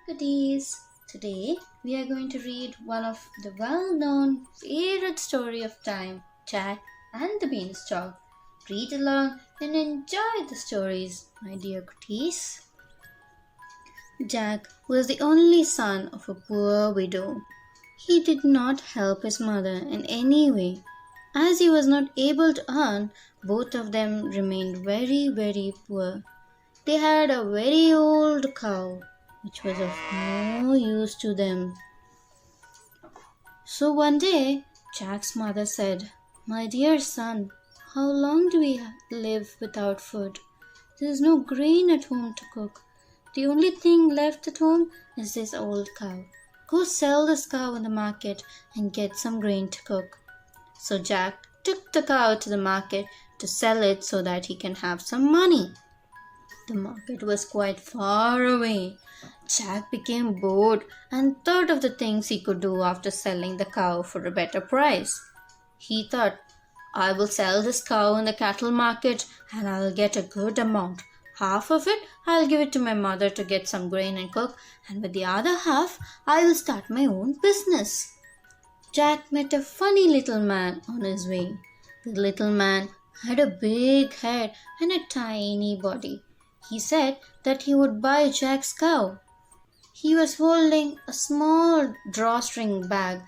Goodies! Today we are going to read one of the well-known favorite story of time, Jack and the Beanstalk. Read along and enjoy the stories, my dear goodies. Jack was the only son of a poor widow. He did not help his mother in any way. As he was not able to earn, both of them remained very poor. They had a very old cow, which was of no use to them. So one day, Jack's mother said, "My dear son, how long do we live without food? There is no grain at home to cook. The only thing left at home is this old cow. Go sell this cow in the market and get some grain to cook." So Jack took the cow to the market to sell it so that he can have some money. The market was quite far away. Jack became bored and thought of the things he could do after selling the cow for a better price. He thought, "I will sell this cow in the cattle market and I'll get a good amount. Half of it I'll give it to my mother to get some grain and cook, and with the other half I will start my own business." Jack met a funny little man on his way. The little man had a big head and a tiny body. He said that he would buy Jack's cow. He was holding a small drawstring bag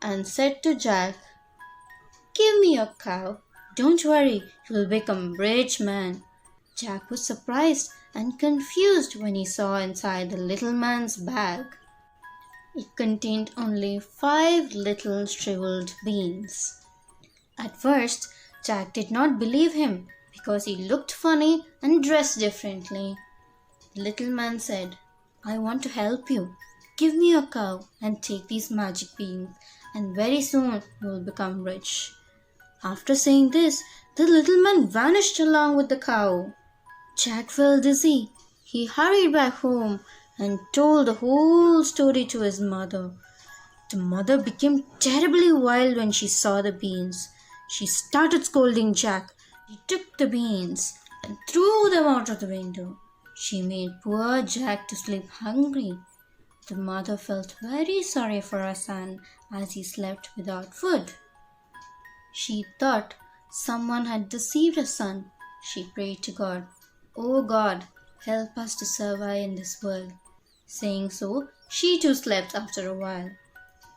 and said to Jack, "Give me your cow. Don't worry, you'll become a rich man." Jack was surprised and confused when he saw inside the little man's bag. It contained only 5 little shriveled beans. At first, Jack did not believe him because he looked funny and dressed differently. The little man said, "I want to help you. Give me your cow and take these magic beans, and very soon you will become rich." After saying this, the little man vanished along with the cow. Jack felt dizzy. He hurried back home and told the whole story to his mother. The mother became terribly wild when she saw the beans. She started scolding Jack. He took the beans and threw them out of the window. She made poor Jack to sleep hungry. The mother felt very sorry for her son as he slept without food. She thought someone had deceived her son. She prayed to God, "Oh God, help us to survive in this world." Saying so, she too slept after a while.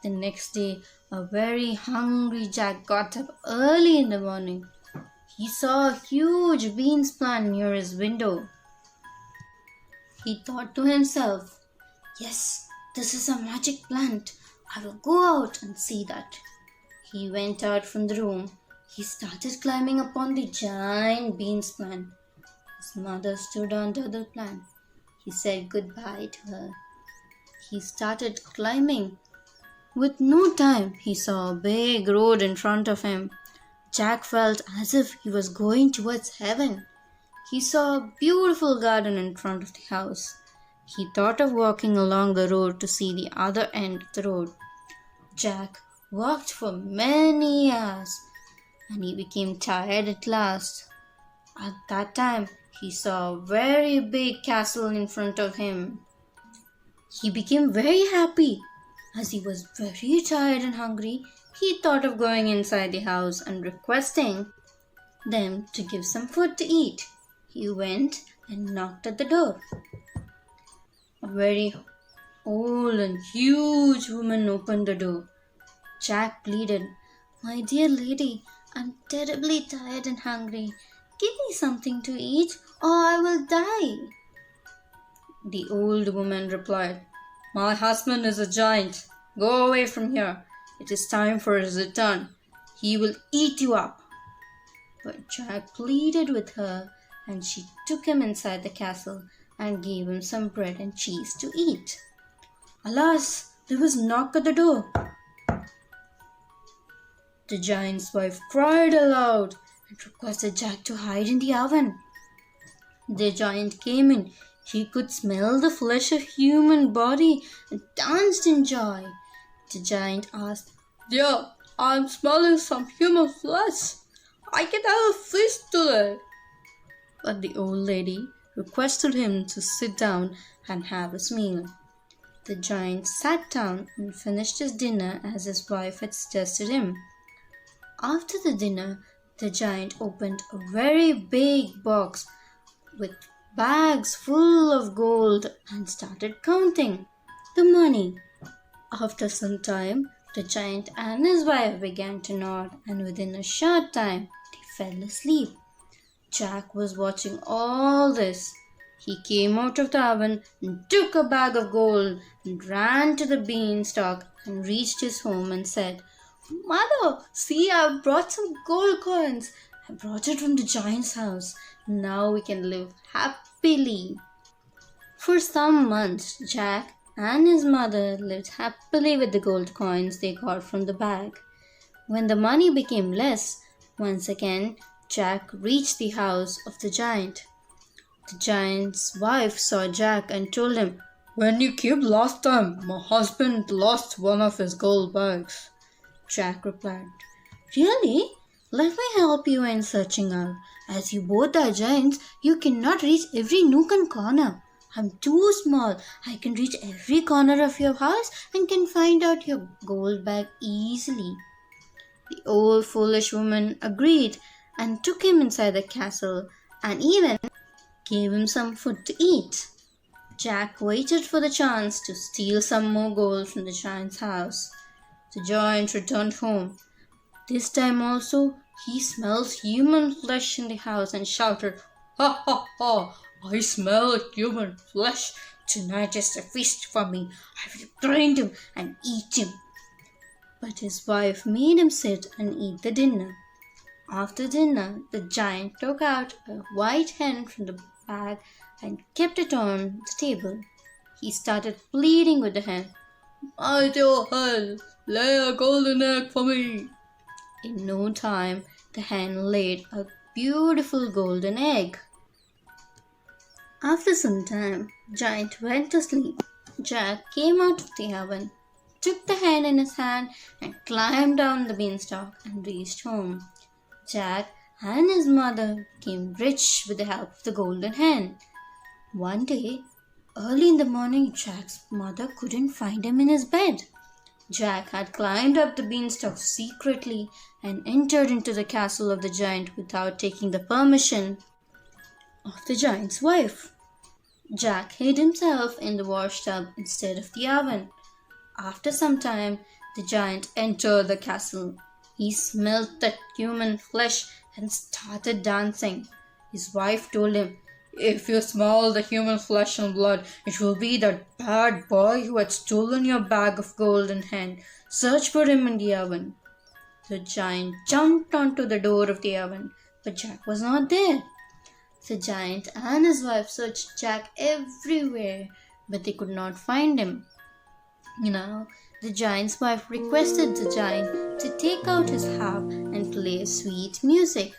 The next day, a very hungry Jack got up early in the morning. He saw a huge beans plant near his window. He thought to himself, "Yes, this is a magic plant. I will go out and see that." He went out from the room. He started climbing upon the giant beans plant. His mother stood under the plant. He said goodbye to her. He started climbing. With no time, he saw a big road in front of him. Jack felt as if he was going towards heaven. He saw a beautiful garden in front of the house. He thought of walking along the road to see the other end of the road. Jack walked for many hours and he became tired at last. At that time, he saw a very big castle in front of him. He became very happy. As he was very tired and hungry, he thought of going inside the house and requesting them to give some food to eat. He went and knocked at the door. A very old and huge woman opened the door. Jack pleaded, "My dear lady, I'm terribly tired and hungry. Give me something to eat or I will die." The old woman replied, "My husband is a giant. Go away from here. It is time for his return. He will eat you up." But Jack pleaded with her, and she took him inside the castle and gave him some bread and cheese to eat. Alas, there was a knock at the door. The giant's wife cried aloud and requested Jack to hide in the oven. The giant came in. He could smell the flesh of human body and danced in joy. The giant asked, "Dear, I'm smelling some human flesh. I can have a feast today." But the old lady requested him to sit down and have his meal. The giant sat down and finished his dinner as his wife had suggested him. After the dinner, the giant opened a very big box with bags full of gold and started counting the money. After some time, the giant and his wife began to nod, and within a short time, they fell asleep. Jack was watching all this. He came out of the oven and took a bag of gold and ran to the beanstalk and reached his home and said, "Mother, see, I've brought some gold coins. I brought it from the giant's house. Now we can live happily." For some months, Jack and his mother lived happily with the gold coins they got from the bag. When the money became less, once again Jack reached the house of the giant. The giant's wife saw Jack and told him, "When you came last time, my husband lost one of his gold bags." Jack replied, "Really? Let me help you in searching out. As you both are giants, you cannot reach every nook and corner. I'm too small. I can reach every corner of your house and can find out your gold bag easily." The old foolish woman agreed and took him inside the castle and even gave him some food to eat. Jack waited for the chance to steal some more gold from the giant's house. The giant returned home. This time also he smelled human flesh in the house and shouted, "Ha ha ha! I smell human flesh. Tonight is a feast for me. I will grind him and eat him." But his wife made him sit and eat the dinner. After dinner, the giant took out a white hen from the bag and kept it on the table. He started pleading with the hen, "My dear hen, lay a golden egg for me." In no time, the hen laid a beautiful golden egg. After some time, Giant went to sleep. Jack came out of the oven, took the hen in his hand, and climbed down the beanstalk and reached home. Jack and his mother became rich with the help of the golden hen. One day, early in the morning, Jack's mother couldn't find him in his bed. Jack had climbed up the beanstalk secretly and entered into the castle of the giant without taking the permission of the giant's wife. Jack hid himself in the washtub instead of the oven. After some time, the giant entered the castle. He smelt the human flesh and started dancing. His wife told him, "If you smell the human flesh and blood, it will be that bad boy who had stolen your bag of gold and hen. Search for him in the oven." The giant jumped onto the door of the oven, but Jack was not there. The giant and his wife searched Jack everywhere, but they could not find him. Now, the giant's wife requested the giant to take out his harp and play sweet music.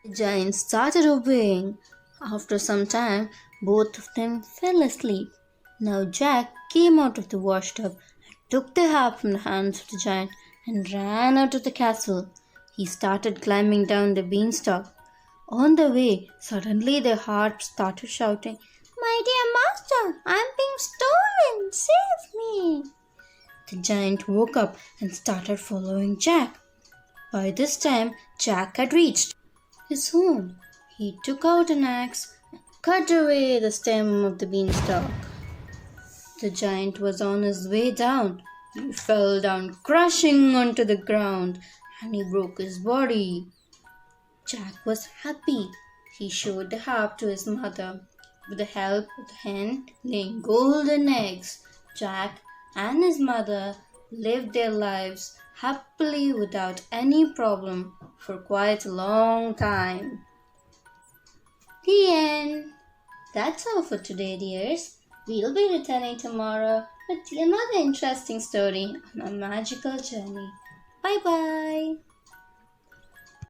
The giant started obeying. After some time, both of them fell asleep. Now Jack came out of the washtub and took the harp from the hands of the giant and ran out of the castle. He started climbing down the beanstalk. On the way, suddenly the harp started shouting, "My dear master, I'm being stolen! Save me!" The giant woke up and started following Jack. By this time, Jack had reached his home. He took out an axe and cut away the stem of the beanstalk. The giant was on his way down. He fell down crashing onto the ground and he broke his body. Jack was happy. He showed the harp to his mother. With the help of the hen laying golden eggs, Jack and his mother lived their lives happily without any problem for quite a long time. The end. That's all for today, dears. We'll be returning tomorrow with another interesting story on a magical journey. Bye bye.